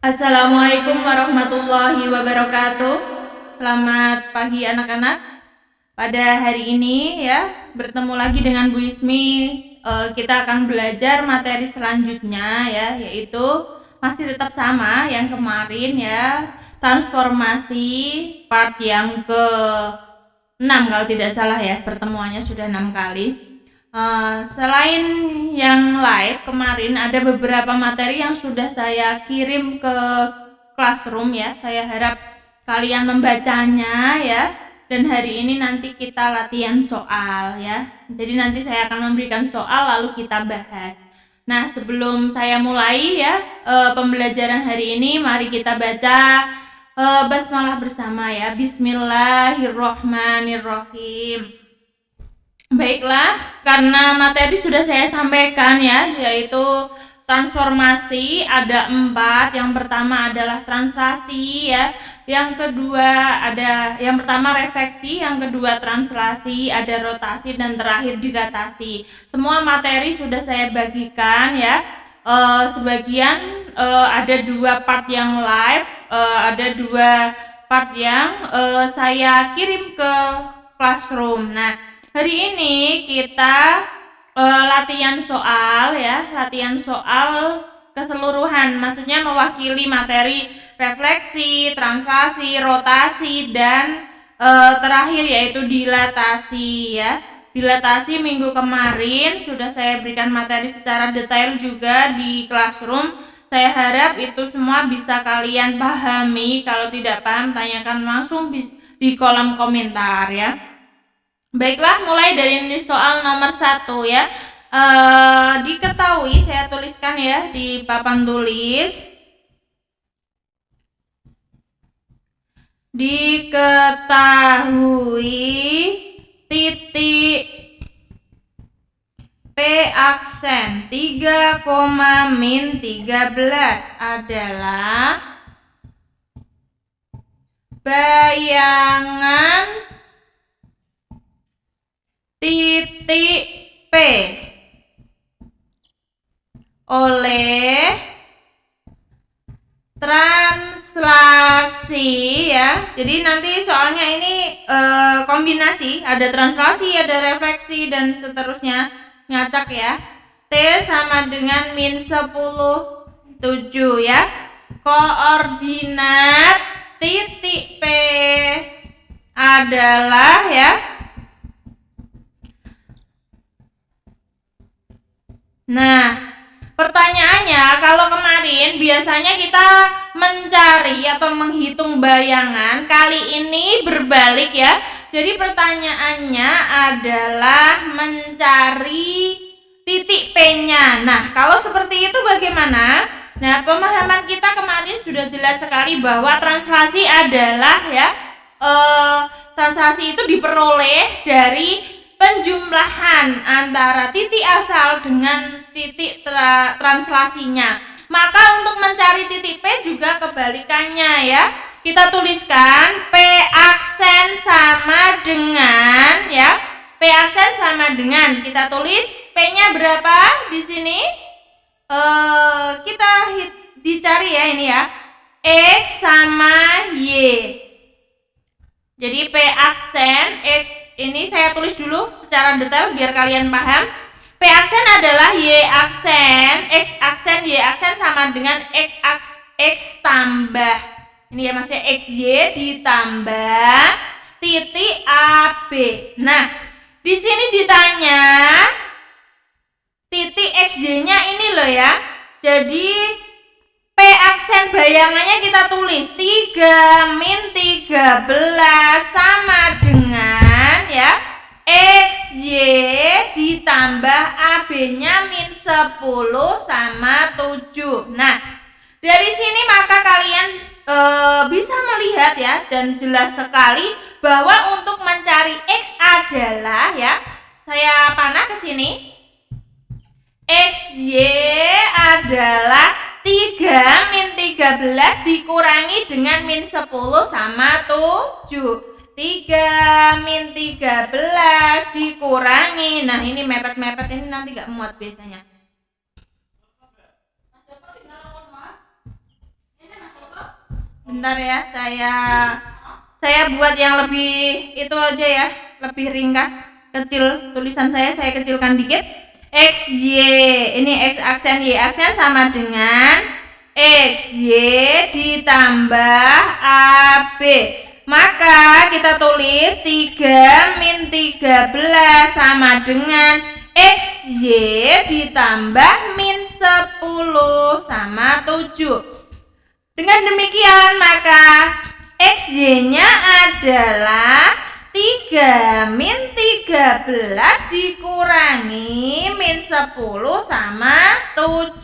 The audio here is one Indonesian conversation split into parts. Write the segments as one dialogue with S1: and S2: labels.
S1: Assalamualaikum warahmatullahi wabarakatuh. Selamat pagi anak-anak. Pada hari ini ya, bertemu lagi dengan Bu Ismi. Kita akan belajar materi selanjutnya ya, yaitu masih tetap sama yang kemarin ya, transformasi part yang ke-6 kalau tidak salah ya, pertemuannya sudah 6 kali. Selain yang live kemarin ada beberapa materi yang sudah saya kirim ke classroom ya. Saya harap kalian membacanya ya. Dan hari ini nanti kita latihan soal ya. Jadi nanti saya akan memberikan soal lalu kita bahas. Nah, sebelum saya mulai ya pembelajaran hari ini, mari kita baca basmalah bersama ya. Bismillahirrohmanirrohim. Baiklah, karena materi sudah saya sampaikan ya, yaitu transformasi ada 4. Yang pertama adalah translasi ya, yang kedua yang pertama refleksi, yang kedua translasi, ada rotasi, dan terakhir dilatasi. Semua materi sudah saya bagikan ya. Sebagian ada 2 part yang live, ada 2 part yang saya kirim ke classroom. Nah, hari ini kita latihan soal ya, latihan soal keseluruhan, maksudnya mewakili materi refleksi, translasi, rotasi, dan terakhir yaitu dilatasi ya. Dilatasi minggu kemarin sudah saya berikan materi secara detail juga di classroom. Saya harap itu semua bisa kalian pahami. Kalau tidak paham, tanyakan langsung di kolom komentar ya. Baiklah, mulai dari soal nomor 1 ya. Diketahui, saya tuliskan ya di papan tulis. Diketahui titik P aksen 3,-13 adalah bayangan titik P oleh translasi ya. Jadi nanti soalnya ini kombinasi, ada translasi, ada refleksi, dan seterusnya, ngacak ya. T sama dengan -10,7 ya. Koordinat titik P adalah ya. Nah, pertanyaannya, kalau kemarin biasanya kita mencari atau menghitung bayangan, kali ini berbalik ya. Jadi pertanyaannya adalah mencari titik P-nya. Nah, kalau seperti itu bagaimana? Nah, pemahaman kita kemarin sudah jelas sekali bahwa translasi adalah ya, translasi itu diperoleh dari penjumlahan antara titik asal dengan titik translasinya. Maka untuk mencari titik P juga kebalikannya ya. Kita tuliskan P aksen sama dengan ya. P aksen sama dengan, kita tulis P-nya berapa di sini? Kita dicari ya ini ya. X sama Y. Jadi P aksen X ini saya tulis dulu secara detail biar kalian paham. P aksen adalah Y aksen, X aksen, Y aksen sama dengan X tambah. Ini ya maksudnya XY ditambah titik AB. Nah, di sini ditanya titik XY-nya ini loh ya. Jadi P aksen bayangannya kita tulis 3-13 sama dengan ya XY ditambah AB-nya -10 sama 7. Nah, dari sini maka kalian bisa melihat ya, dan jelas sekali bahwa untuk mencari X adalah ya, saya panah ke sini. XY adalah 3-13 dikurangi dengan -10 sama 7. 3-13 dikurangi. Nah, ini mepet-mepet ini nanti gak muat biasanya. Bentar ya, saya buat yang lebih itu aja ya, lebih ringkas, kecil tulisan saya kecilkan dikit. XY, ini X aksen Y aksen sama dengan XY ditambah AB. Maka kita tulis 3 min 13 sama dengan XY ditambah min 10 sama 7. Dengan demikian maka XY-nya adalah 3 min 13 dikurangi min 10 sama 7.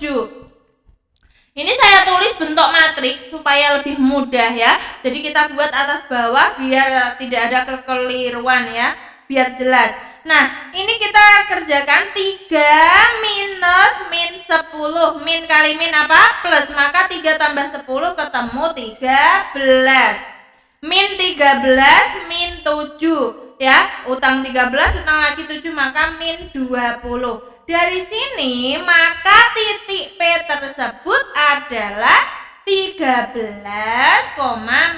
S1: Ini saya tulis bentuk matriks supaya lebih mudah ya. Jadi kita buat atas bawah biar tidak ada kekeliruan ya, biar jelas. Nah, ini kita kerjakan 3 minus min 10. Min kali min apa? Plus. Maka 3 tambah 10 ketemu 13. Min 13 min 7 ya. Utang 13, utang lagi 7 maka min 20. Dari sini maka titik P tersebut adalah 13,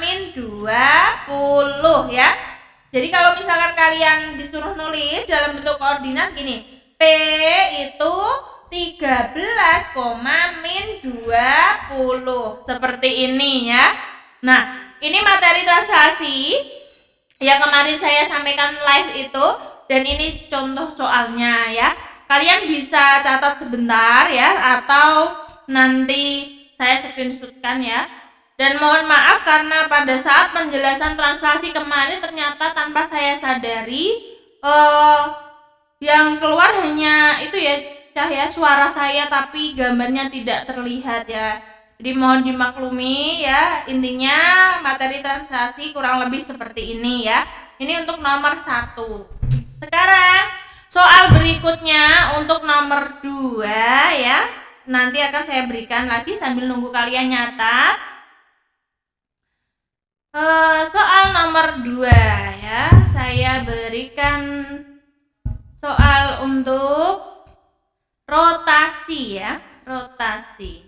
S1: min 20 ya. Jadi kalau misalkan kalian disuruh nulis dalam bentuk koordinat gini, P itu 13, min 20 seperti ini ya. Nah, ini materi translasi yang kemarin saya sampaikan live itu, dan ini contoh soalnya ya. Kalian bisa catat sebentar ya, atau nanti saya screenshotkan ya. Dan mohon maaf karena pada saat penjelasan translasi kemarin ternyata tanpa saya sadari yang keluar hanya itu ya, cahaya suara saya tapi gambarnya tidak terlihat ya. Jadi mohon dimaklumi ya, intinya materi translasi kurang lebih seperti ini ya. Ini untuk nomor 1. Sekarang soal berikutnya untuk nomor 2 ya. Nanti akan saya berikan lagi sambil nunggu kalian nyatat. Soal nomor 2 ya, saya berikan soal untuk rotasi ya, rotasi.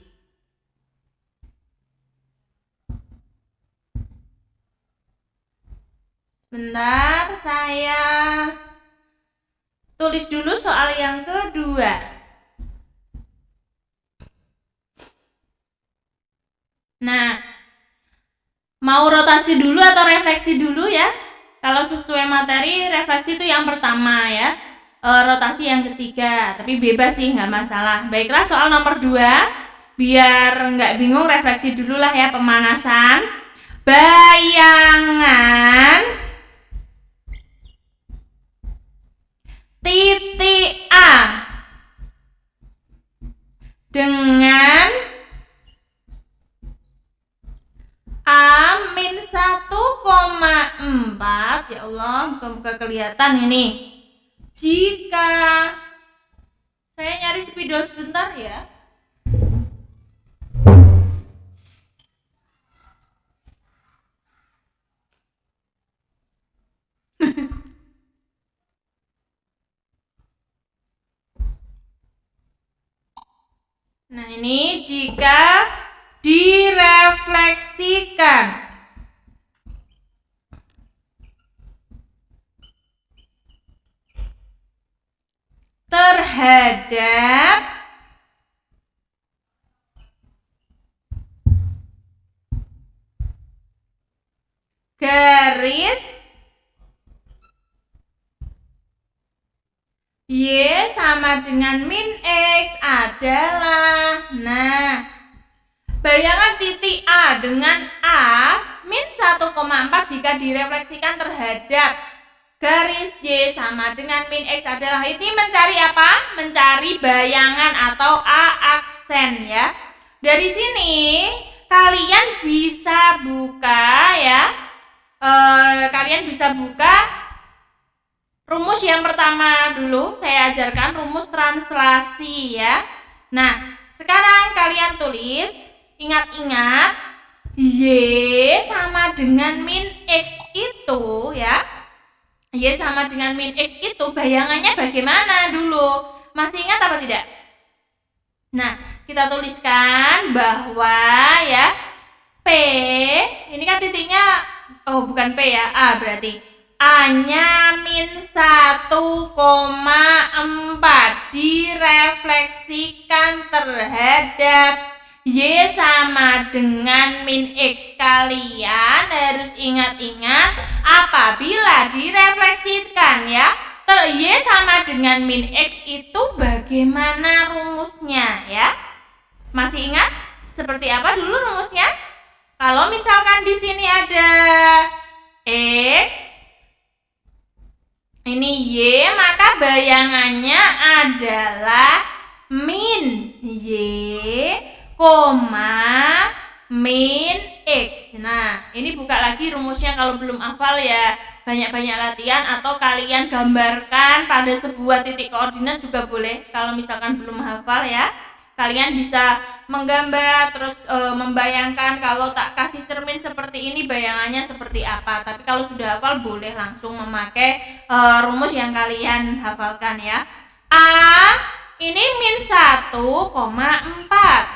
S1: Bentar, saya tulis dulu soal yang kedua. Nah, mau rotasi dulu atau refleksi dulu ya? Kalau sesuai materi, refleksi itu yang pertama ya, rotasi yang ketiga. Tapi bebas sih, nggak masalah. Baiklah, soal nomor 2, biar nggak bingung, refleksi dulu lah ya, pemanasan. Bayangan titik A dengan A min 1,4, ya Allah, muka-muka kelihatan ini. Jika saya nyari spidol sebentar ya. Nah, ini jika direfleksikan terhadap garis Y sama dengan min X adalah, nah, bayangan titik A dengan A min 1,4 jika direfleksikan terhadap garis Y sama dengan min X adalah, ini mencari apa? Mencari bayangan atau A aksen ya. Dari sini kalian bisa buka ya, kalian bisa buka rumus yang pertama dulu, saya ajarkan rumus translasi ya. Nah, sekarang kalian tulis, ingat-ingat Y sama dengan min X itu ya. Y sama dengan min X itu bayangannya bagaimana dulu? Masih ingat apa tidak? Nah, kita tuliskan bahwa ya P ini kan titiknya, oh bukan P ya, A berarti. A-nya min 1,4 direfleksikan terhadap Y sama dengan min X. Kalian harus ingat-ingat apabila direfleksikan ya, Y sama dengan min X itu bagaimana rumusnya ya? Masih ingat seperti apa dulu rumusnya? Kalau misalkan di sini ada X, ini Y, maka bayangannya adalah min Y, min X. Nah, ini buka lagi rumusnya kalau belum hafal ya. Banyak-banyak latihan atau kalian gambarkan pada sebuah titik koordinat juga boleh. Kalau misalkan belum hafal ya, kalian bisa menggambar terus membayangkan kalau tak kasih cermin seperti ini bayangannya seperti apa. Tapi kalau sudah hafal boleh langsung memakai rumus yang kalian hafalkan ya. A ini min 1,4.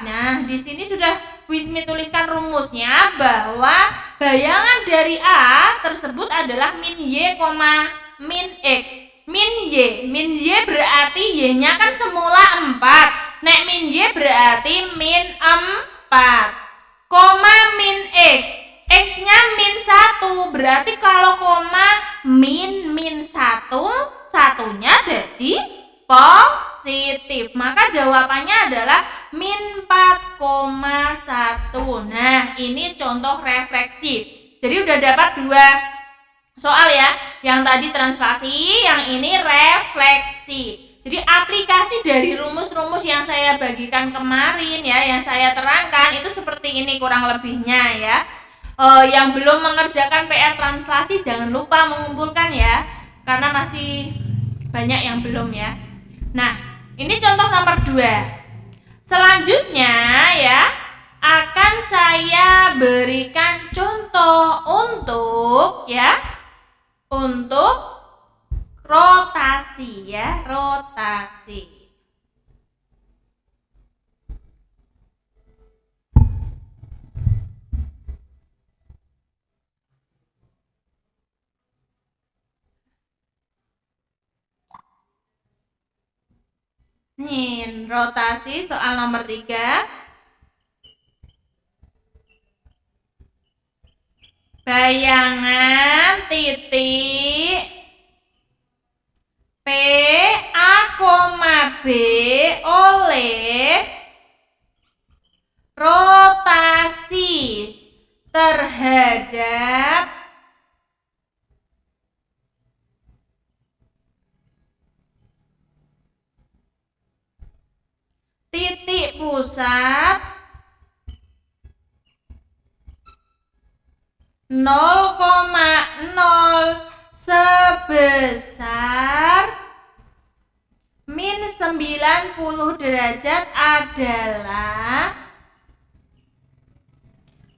S1: Nah, di sini sudah Wismi tuliskan rumusnya bahwa bayangan dari A tersebut adalah min Y, min X. Min Y berarti Y-nya kan semula 4. Nek min Y berarti min 4. Koma min X. X-nya min 1. Berarti kalau koma min 1, satunya jadi positif. Maka jawabannya adalah min 4,1. Nah, ini contoh refleksi. Jadi udah dapat 2 soal ya. Yang tadi translasi, yang ini refleksi. Jadi aplikasi dari rumus-rumus yang saya bagikan kemarin ya, yang saya terangkan itu seperti ini kurang lebihnya ya. Yang belum mengerjakan PR translasi jangan lupa mengumpulkan ya, karena masih banyak yang belum ya. Nah, ini contoh nomor 2. Selanjutnya ya, akan saya berikan contoh untuk rotasi ya, rotasi. Nih, rotasi soal nomor 3. Bayangan titik P A, B oleh rotasi terhadap titik pusat 0,0 sebesar min 90 derajat adalah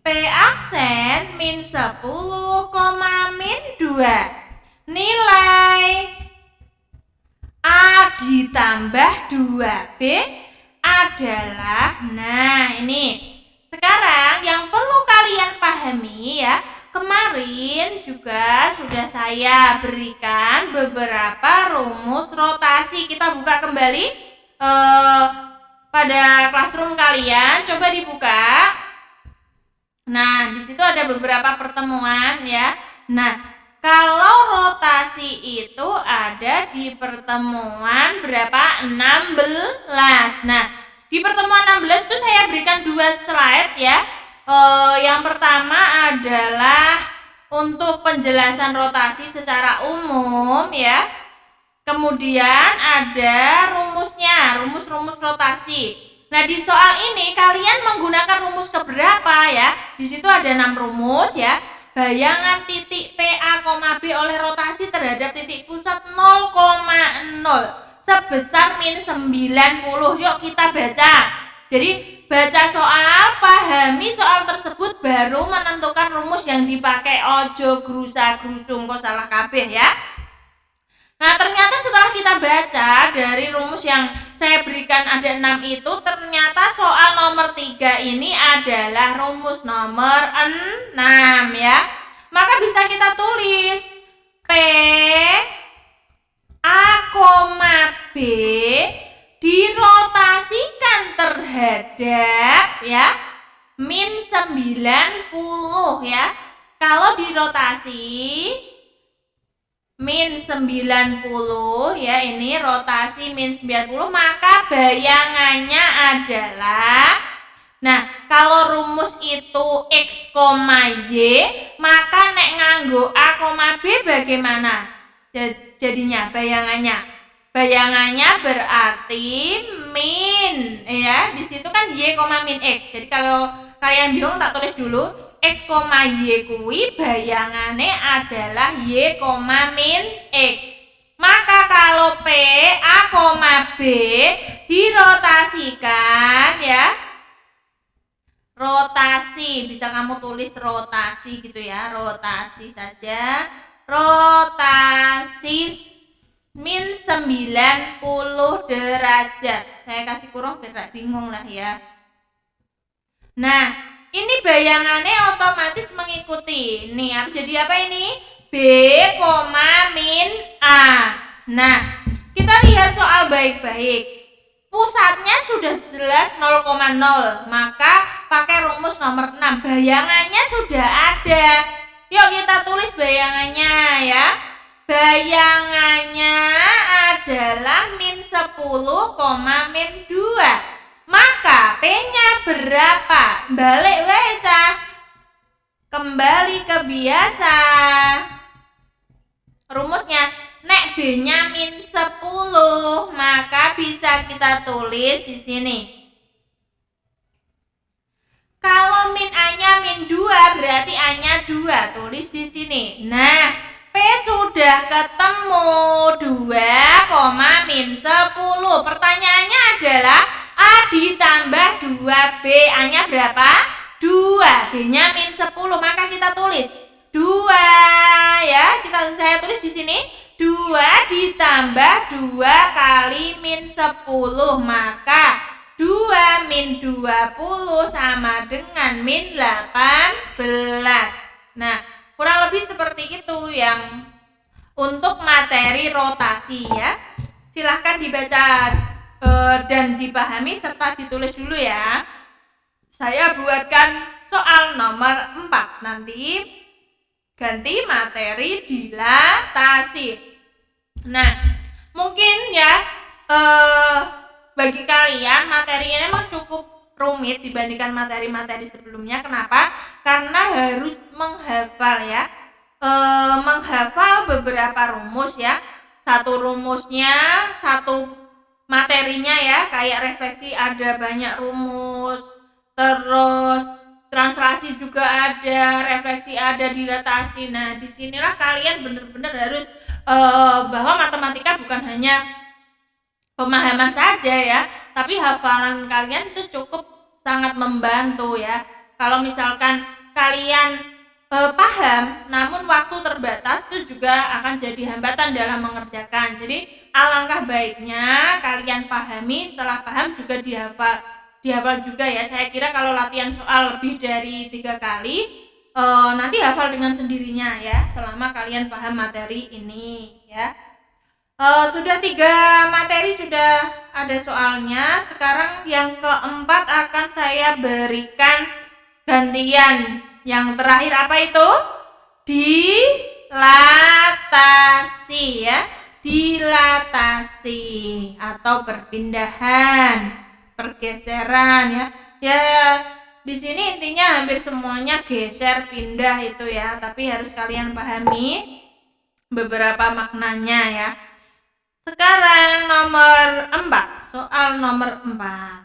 S1: P aksen min 10, min 2. Nilai A ditambah 2B adalah, nah ini. Sekarang yang perlu kalian pahami ya, kemarin juga sudah saya berikan beberapa rumus rotasi. Kita buka kembali pada classroom kalian, coba dibuka. Nah, di situ ada beberapa pertemuan ya. Nah, kalau rotasi itu ada di pertemuan berapa? 16. Nah, di pertemuan 16 itu saya berikan 2 slide ya. Yang pertama adalah untuk penjelasan rotasi secara umum ya. Kemudian ada rumusnya, rumus-rumus rotasi. Nah, di soal ini kalian menggunakan rumus keberapa ya? Di situ ada 6 rumus ya. Bayangan titik P A, B oleh rotasi terhadap titik pusat 0,0 sebesar min 90. Yuk kita baca. Jadi baca soal, pahami soal tersebut, baru menentukan rumus yang dipakai. Ojo grusa grusung kok salah kabeh ya. Nah, ternyata setelah kita baca dari rumus yang saya berikan ada 6 itu, ternyata soal nomor 3 ini adalah rumus nomor 6 ya. Maka bisa kita tulis P A, B dirotasikan terhadap ya min 90 ya. Kalau dirotasi min 90 ya, ini rotasi min 90, maka bayangannya adalah, nah kalau rumus itu X, Y, maka nek nganggo A, B bagaimana jadinya bayangannya berarti min ya, di situ kan Y, min X. Jadi kalau kalian bingung tak tulis dulu X, Y kuwi bayangannya adalah Y, min X. Maka kalau P, A, B dirotasikan ya, rotasi, bisa kamu tulis rotasi gitu ya, rotasi saja, rotasi min 90 derajat. Saya kasih kurung biar bingung lah ya. Nah, ini bayangannya otomatis mengikuti. Nih, jadi apa ini? B, min A. Nah, kita lihat soal baik-baik. Pusatnya sudah jelas 0,0, maka pakai rumus nomor 6. Bayangannya sudah ada. Yuk kita tulis bayangannya ya. Bayangannya adalah min 10, min 2. Maka P-nya berapa? Balik weca. Kembali ke biasa. Rumusnya, nek B-nya min 10, maka bisa kita tulis di sini. Kalau min A-nya min 2, berarti A-nya 2. Tulis di sini. Nah, P sudah ketemu 2, min 10. Pertanyaannya adalah A ditambah 2B, A-nya berapa? 2, B-nya min 10, maka kita tulis 2 ya. Saya tulis di sini 2 ditambah 2 kali min 10, maka 2 min 20 sama dengan min 18. Nah, kurang lebih seperti itu yang untuk materi rotasi ya. Silahkan dibaca dan dipahami serta ditulis dulu ya. Saya buatkan soal nomor 4, nanti ganti materi dilatasi. Nah, mungkin ya bagi kalian materinya memang cukup rumit dibandingkan materi-materi sebelumnya. Kenapa? Karena harus menghafal ya, menghafal beberapa rumus ya. Satu rumusnya, satu materinya ya, kayak refleksi ada banyak rumus, terus translasi juga ada, refleksi ada, dilatasi. Nah, disinilah kalian benar-benar harus bahwa matematika bukan hanya pemahaman saja ya, tapi hafalan kalian itu cukup sangat membantu ya. Kalau misalkan kalian paham, namun waktu terbatas, itu juga akan jadi hambatan dalam mengerjakan. Jadi alangkah baiknya kalian pahami, setelah paham juga dihafal juga ya. Saya kira kalau latihan soal lebih dari 3 kali, nanti hafal dengan sendirinya ya, selama kalian paham materi ini ya. Sudah 3 materi sudah ada soalnya. Sekarang yang keempat akan saya berikan gantian. Yang terakhir apa itu? Dilatasi ya. Dilatasi atau perpindahan, pergeseran ya. Ya, di sini intinya hampir semuanya geser, pindah itu ya, tapi harus kalian pahami beberapa maknanya ya. Sekarang nomor 4, soal nomor 4.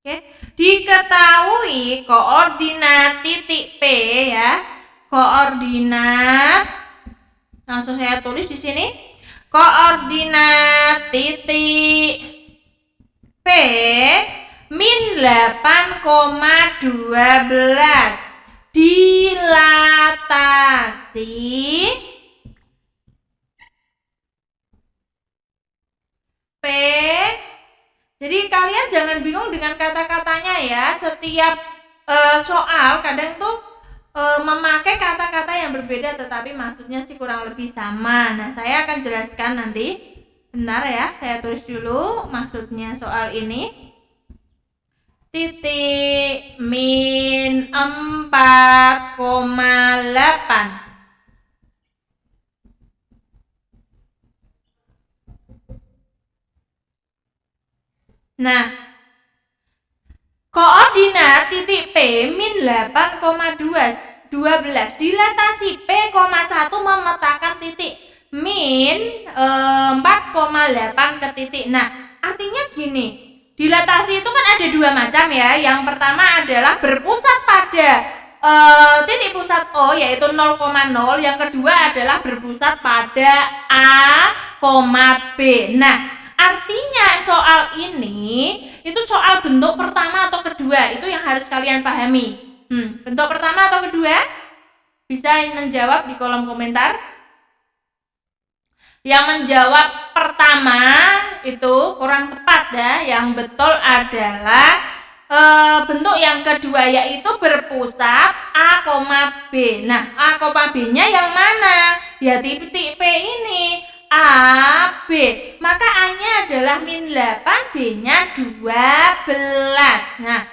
S1: Oke, diketahui koordinat titik P ya. Koordinat, langsung saya tulis di sini. Koordinat titik P min 8,12 dilatasi P. Jadi kalian jangan bingung dengan kata-katanya ya. Setiap soal kadang tuh memakai kata-kata yang berbeda tetapi maksudnya sih kurang lebih sama. Nah, saya akan jelaskan nanti. Bentar ya, saya tulis dulu maksudnya soal ini. Titik min 4,8. Nah, koordinat titik P min 8,12 dilatasi P,1 memetakan titik min 4,8 ke titik. Nah, artinya gini, dilatasi itu kan ada dua macam ya. Yang pertama adalah berpusat pada titik pusat O yaitu 0,0. Yang kedua adalah berpusat pada A, B. Nah, artinya soal ini itu soal bentuk pertama atau kedua, itu yang harus kalian pahami. Bentuk pertama atau kedua? Bisa menjawab di kolom komentar. Yang menjawab pertama itu kurang tepat ya. Yang betul adalah bentuk yang kedua yaitu berpusat A, B. Nah, A, B-nya yang mana? Ya titik P ini. A, B. Maka A-nya adalah min 8, B-nya 12. Nah,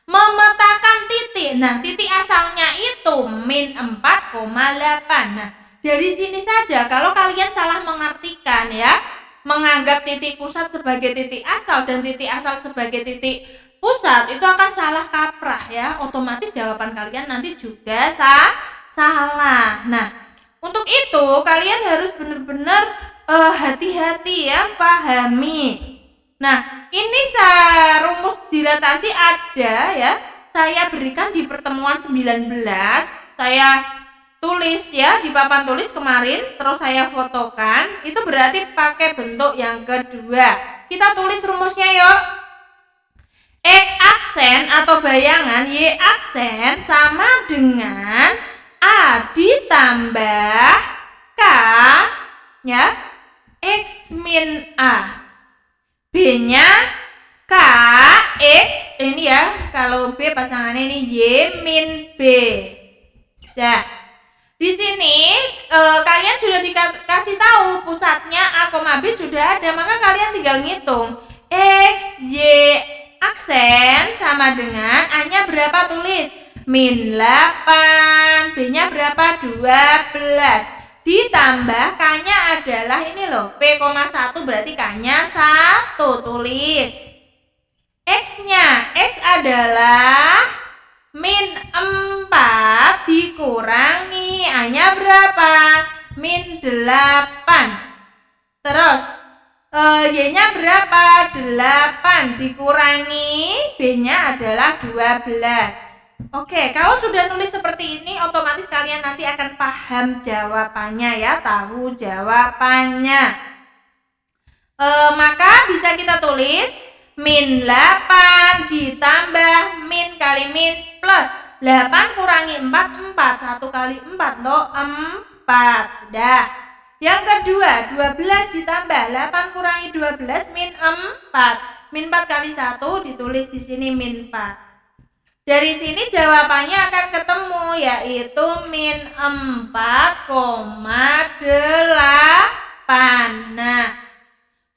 S1: memetakan titik. Nah, titik asalnya itu min 4,8. Nah, dari sini saja kalau kalian salah mengartikan ya, menganggap titik pusat sebagai titik asal dan titik asal sebagai titik pusat, itu akan salah kaprah ya. Otomatis jawaban kalian nanti juga salah. Nah, untuk itu kalian harus benar-benar hati-hati ya, pahami. Nah, ini rumus dilatasi ada ya. Saya berikan di pertemuan 19. Saya tulis ya di papan tulis kemarin, terus saya fotokan. Itu berarti pakai bentuk yang kedua. Kita tulis rumusnya yuk. X aksen atau bayangan Y aksen sama dengan A ditambah K ya X min A. B-nya K X ini ya, kalau B pasangannya ini Y min B. Nah, di sini kalian sudah dikasih tahu pusatnya A, B sudah ada, maka kalian tinggal ngitung. X Y aksen sama dengan A-nya berapa, tulis min 8, B-nya berapa, 12, ditambah K-nya adalah ini loh, P,1 berarti K-nya 1, tulis. X-nya, X adalah min 4 dikurangi A-nya berapa, min 8, terus Y-nya berapa? 8 dikurangi B-nya adalah 12. Oke, kalau sudah nulis seperti ini, otomatis kalian nanti akan paham jawabannya ya, tahu jawabannya. Maka bisa kita tulis min 8 ditambah min kali min plus 8 kurangi 4, 1 kali 4 toh 4. Sudah. Yang kedua, 12 ditambah 8 kurangi 12 min 4. Min 4 kali 1 ditulis di sini min 4. Dari sini jawabannya akan ketemu yaitu min 4,8. Nah,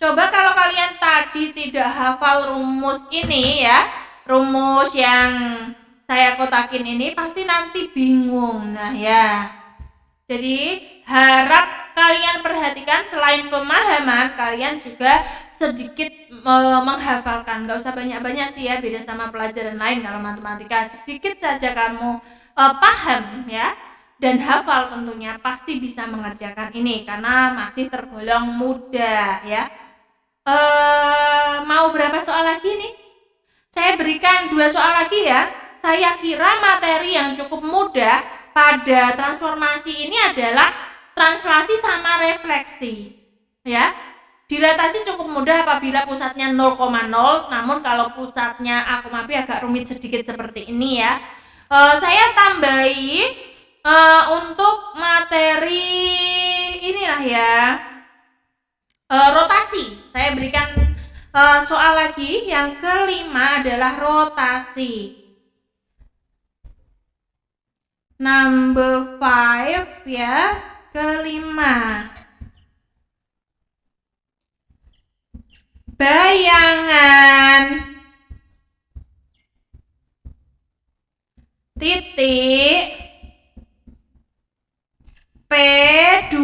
S1: coba kalau kalian tadi tidak hafal rumus ini ya, rumus yang saya kotakin ini pasti nanti bingung. Nah ya, jadi harap kalian perhatikan selain pemahaman, kalian juga sedikit menghafalkan. Gak usah banyak-banyak sih ya, beda sama pelajaran lain. Kalau matematika sedikit saja kamu paham ya dan hafal, tentunya pasti bisa mengerjakan ini karena masih tergolong mudah ya. Mau berapa soal lagi nih? Saya berikan 2 soal lagi ya. Saya kira materi yang cukup mudah pada transformasi ini adalah translasi sama refleksi ya. Dilatasi cukup mudah apabila pusatnya 0,0, namun kalau pusatnya A, B agak rumit sedikit seperti ini ya. Saya tambahi untuk materi inilah ya, rotasi. Saya berikan soal lagi. Yang kelima adalah rotasi. Number 5 ya, kelima. Bayangan titik P2,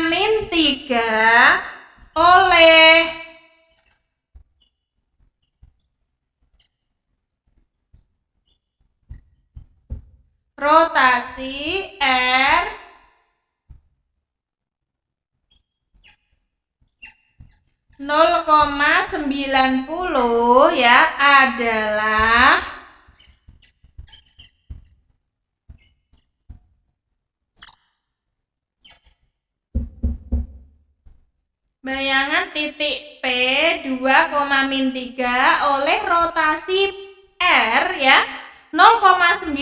S1: min 3 oleh rotasi R 0,90 ya adalah bayangan titik P2, min 3 oleh rotasi R ya 0,90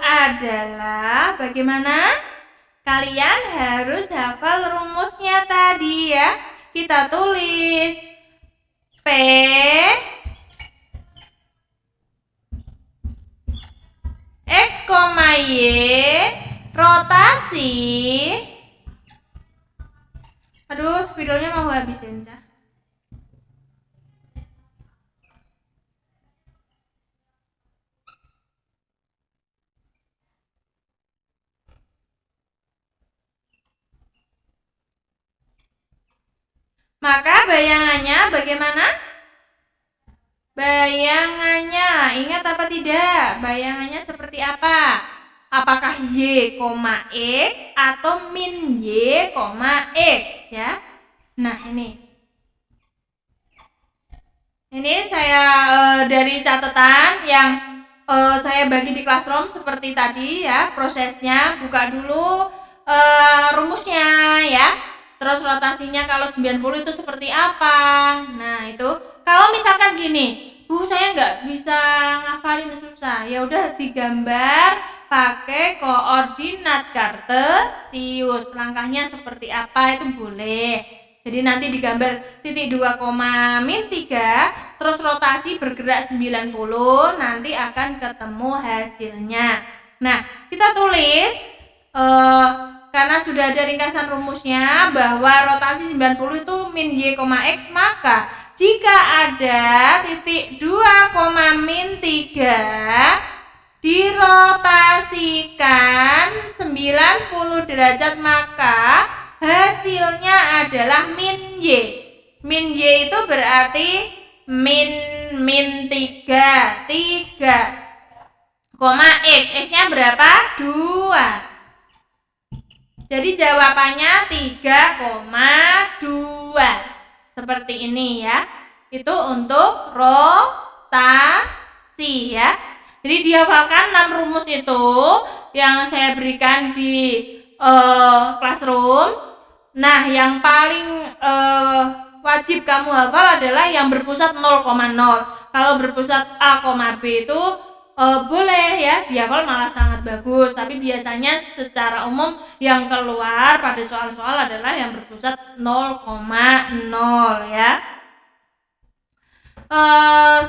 S1: adalah bagaimana? Kalian harus hafal rumusnya tadi ya. Kita tulis P X, Y rotasi. Aduh, spidolnya mau habisin ya. Maka bayangannya bagaimana? Bayangannya, ingat apa tidak? Bayangannya seperti apa? Apakah Y, X atau min Y, X ya? Nah ini saya dari catatan yang saya bagi di Classroom seperti tadi ya, prosesnya. Buka dulu rumusnya ya. Terus rotasinya kalau 90 itu seperti apa? Nah, itu kalau misalkan gini, Bu saya nggak bisa ngafalin, susah. Ya udah digambar pakai koordinat kartesius. Langkahnya seperti apa itu boleh. Jadi nanti digambar titik 2, min 3, terus rotasi bergerak 90, nanti akan ketemu hasilnya. Nah, kita tulis karena sudah ada ringkasan rumusnya bahwa rotasi 90 itu min Y, X, maka jika ada titik 2, min 3 dirotasikan 90 derajat maka hasilnya adalah min Y. Min Y itu berarti min 3, X. X-nya berapa? 2. Jadi jawabannya 3,2. Seperti ini ya. Itu untuk rotasi ya. Jadi dihafalkan 6 rumus itu yang saya berikan di Classroom. Nah, yang paling wajib kamu hafal adalah yang berpusat 0,0. Kalau berpusat A, B itu boleh ya dihafal, malah sangat bagus. Tapi biasanya secara umum yang keluar pada soal-soal adalah yang berpusat 0,0 ya.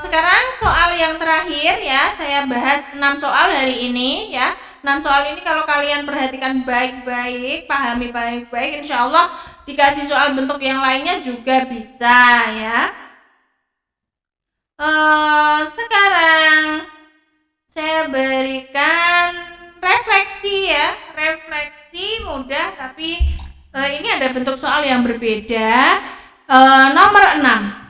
S1: Sekarang soal yang terakhir ya, saya bahas 6 soal hari ini ya. 6 soal ini kalau kalian perhatikan baik-baik, pahami baik-baik, insya Allah dikasih soal bentuk yang lainnya juga bisa ya. Sekarang saya berikan refleksi ya. Refleksi mudah, tapi ini ada bentuk soal yang berbeda. Nomor 6.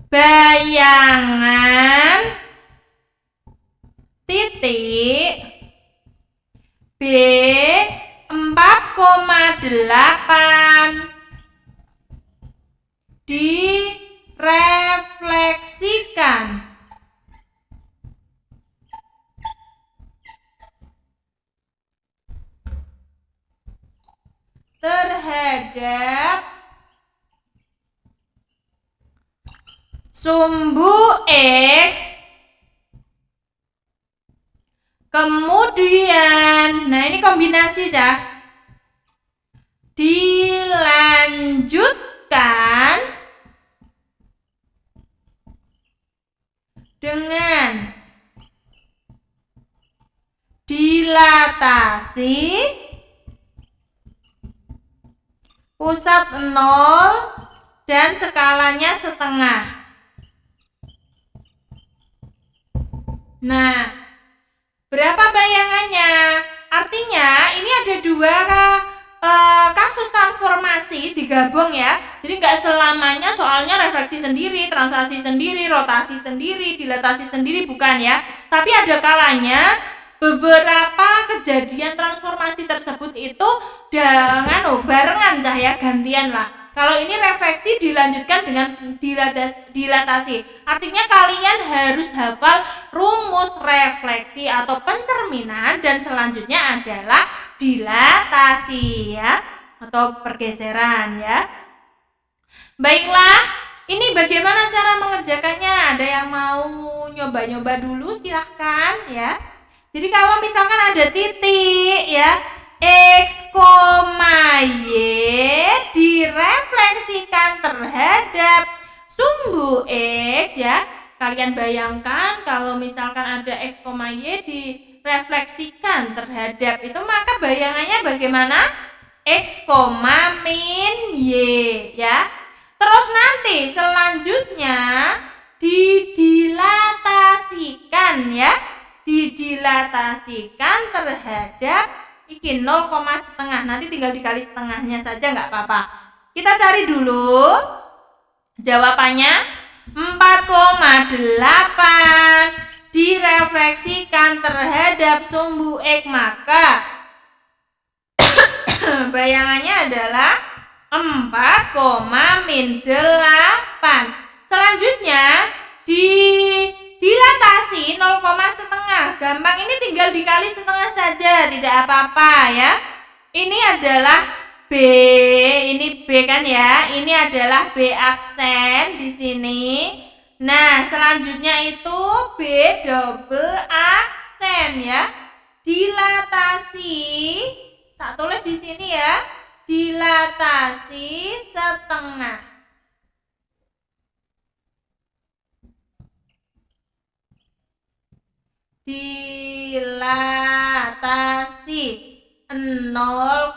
S1: Bayangan titik B 4,8 direfleksikan terhadap sumbu X Kemudian, nah ini kombinasi ya. Dilanjutkan dengan dilatasi pusat 0 dan skalanya setengah. Nah, berapa bayangannya? Artinya ini ada dua kasus transformasi digabung ya. Jadi nggak selamanya soalnya refleksi sendiri, translasi sendiri, rotasi sendiri, dilatasi sendiri, bukan ya. Tapi ada kalanya beberapa kejadian transformasi tersebut itu dengan barengan ya, gantian lah. Kalau ini refleksi dilanjutkan dengan dilatasi. Artinya kalian harus hafal rumus refleksi atau pencerminan dan selanjutnya adalah dilatasi ya atau pergeseran ya. Baiklah, ini bagaimana cara mengerjakannya? Ada yang mau nyoba-nyoba dulu? Silahkan ya. Jadi kalau misalkan ada titik ya, X, Y direfleksikan terhadap sumbu X ya. Kalian bayangkan kalau misalkan ada X, Y direfleksikan terhadap itu, maka bayangannya bagaimana? X, min Y ya. Terus nanti selanjutnya didilatasikan ya. Didilatasikan terhadap iki 0, setengah. Nanti tinggal dikali setengahnya saja nggak apa-apa. Kita cari dulu jawabannya. 4,8 direfleksikan terhadap sumbu X, maka bayangannya adalah 4, min 8. Selanjutnya dilatasi 0, setengah. Gampang, ini tinggal dikali setengah saja, tidak apa-apa ya. Ini adalah B, ini B kan ya. Ini adalah B aksen di sini. Nah, selanjutnya itu B double aksen ya. Dilatasi, tak tulis di sini ya. Dilatasi setengah. Dilatasi 0,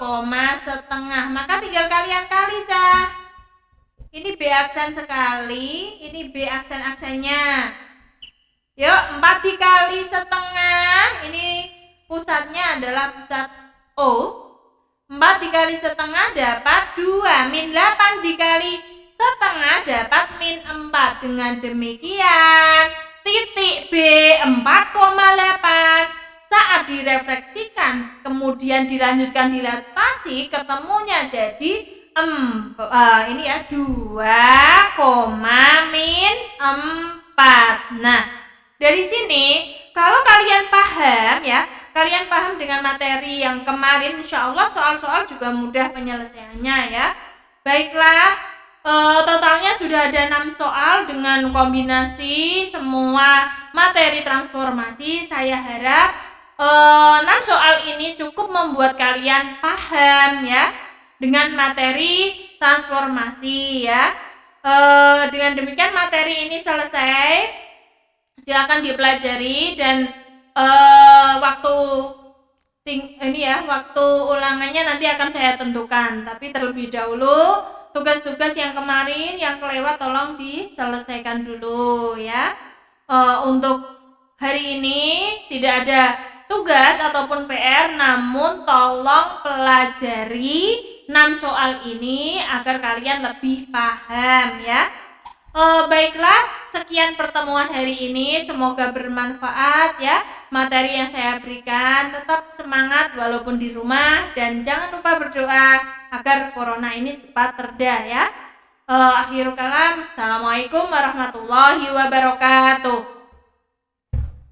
S1: setengah. Maka tinggal kalian kali cah. Ini B aksen sekali, ini B aksen-aksennya. Yuk, 4 dikali setengah. Ini pusatnya adalah pusat O. 4 dikali setengah dapat 2. Min 8 dikali setengah dapat min 4. Dengan demikian titik B 4,8 saat direfleksikan kemudian dilanjutkan dilatasi, ketemunya jadi ini ya 2, min 4. Nah, dari sini kalau kalian paham ya, kalian paham dengan materi yang kemarin, insya Allah soal-soal juga mudah penyelesaiannya ya. Baiklah, totalnya sudah ada 6 soal dengan kombinasi semua materi transformasi. Saya harap 6 soal ini cukup membuat kalian paham ya dengan materi transformasi ya. Dengan demikian materi ini selesai. Silakan dipelajari dan waktu ulangannya nanti akan saya tentukan. Tapi terlebih dahulu tugas-tugas yang kemarin yang kelewat tolong diselesaikan dulu ya. Untuk hari ini tidak ada tugas ataupun PR, namun tolong pelajari 6 soal ini agar kalian lebih paham ya. Baiklah, sekian pertemuan hari ini, semoga bermanfaat ya materi yang saya berikan. Tetap semangat walaupun di rumah dan jangan lupa berdoa agar corona ini cepat reda ya. Akhirul kalam, assalamualaikum warahmatullahi wabarakatuh.